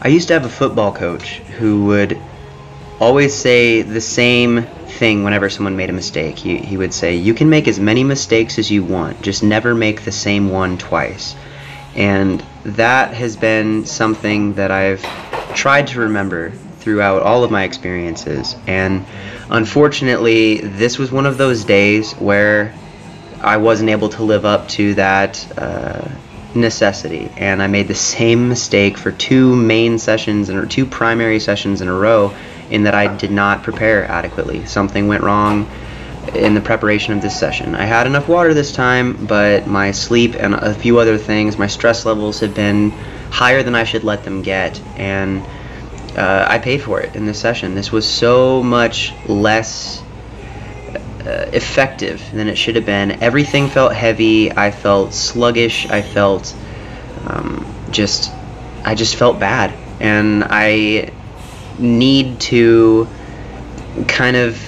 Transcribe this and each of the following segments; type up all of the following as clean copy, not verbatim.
I used to have a football coach who would always say the same thing whenever someone made a mistake. He would say, you can make as many mistakes as you want, just never make the same one twice. And that has been something that I've tried to remember throughout all of my experiences. And unfortunately, this was one of those days where I wasn't able to live up to that necessity, and I made the same mistake for two primary sessions in a row, in that I did not prepare adequately. Something went wrong in the preparation of this session. I had enough water this time, but my sleep and a few other things, my stress levels had been higher than I should let them get, and I paid for it in this session. This was so much less effective than it should have been. Everything felt heavy. I felt sluggish. I felt I just felt bad, and I need to kind of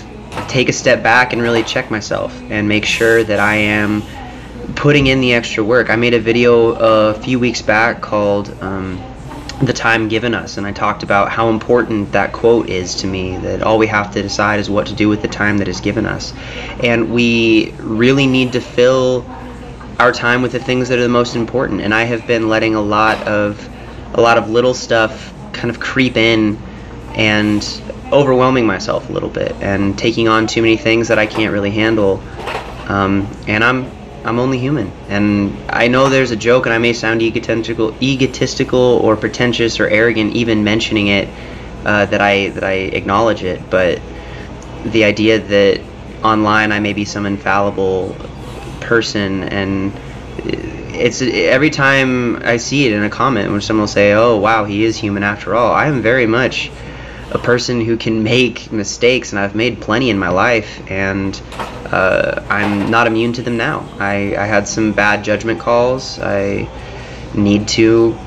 take a step back and really check myself and make sure that I am putting in the extra work. I made a video a few weeks back called The Time Given Us, and I talked about how important that quote is to me, that all we have to decide is what to do with the time that is given us. And we really need to fill our time with the things that are the most important, and I have been letting a lot of little stuff kind of creep in and overwhelming myself a little bit and taking on too many things that I can't really handle. And I'm only human, and I know there's a joke, and I may sound egotistical or pretentious or arrogant even mentioning it, that I acknowledge it, but the idea that online I may be some infallible person, and it's every time I see it in a comment where someone will say, oh wow, he is human after all. I am very much a person who can make mistakes, and I've made plenty in my life, and I'm not immune to them now. I had some bad judgment calls. I need to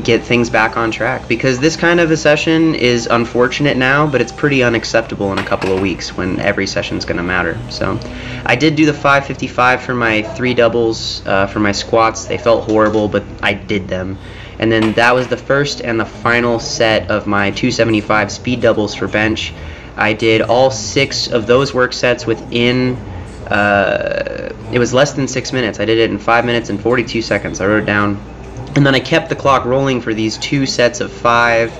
get things back on track, because this kind of a session is unfortunate now, but it's pretty unacceptable in a couple of weeks when every session's going to matter. So I did do the 555 for my 3 doubles for my squats. They felt horrible, but I did them. And then that was the first and the final set of my 275 speed doubles for bench. I did all 6 of those work sets within, it was less than 6 minutes. I did it in 5 minutes and 42 seconds. I wrote it down. And then I kept the clock rolling for these 2 sets of 5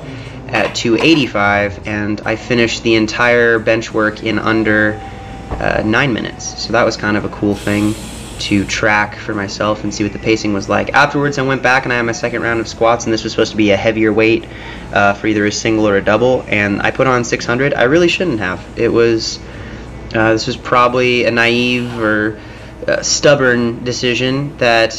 at 285, and I finished the entire bench work in under 9 minutes. So that was kind of a cool thing to track for myself and see what the pacing was like. Afterwards, I went back and I had my second round of squats, and this was supposed to be a heavier weight for either a single or a double, and I put on 600. I really shouldn't have. It was this was probably a naive or stubborn decision that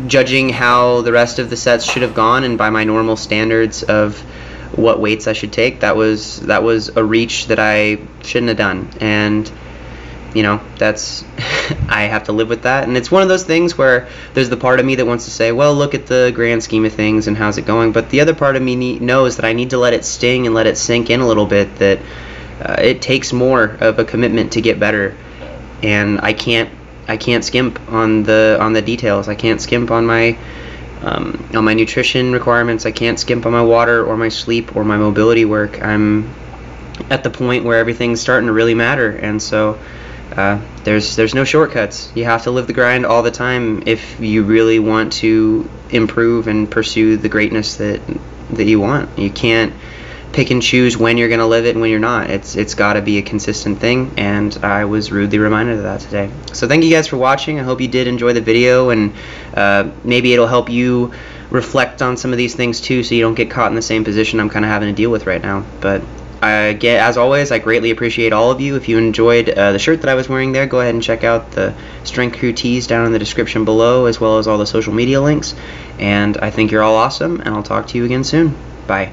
judging how the rest of the sets should have gone, and by my normal standards of what weights I should take, that was a reach that I shouldn't have done. And you know, that's I have to live with that. And it's one of those things where there's the part of me that wants to say, well, look at the grand scheme of things and how's it going, but the other part of me knows that I need to let it sting and let it sink in a little bit, that it takes more of a commitment to get better, and I can't skimp on the details. I can't skimp on my nutrition requirements. I can't skimp on my water or my sleep or my mobility work. I'm at the point where everything's starting to really matter, and so there's no shortcuts. You have to live the grind all the time if you really want to improve and pursue the greatness that you want. You can't pick and choose when you're going to live it and when you're not. It's got to be a consistent thing, and I was rudely reminded of that today. So thank you guys for watching. I hope you did enjoy the video, and maybe it'll help you reflect on some of these things too, so you don't get caught in the same position I'm kind of having to deal with right now. But as always, I greatly appreciate all of you. If you enjoyed the shirt that I was wearing there, go ahead and check out the Strength Crew tees down in the description below, as well as all the social media links. And I think you're all awesome, and I'll talk to you again soon. Bye.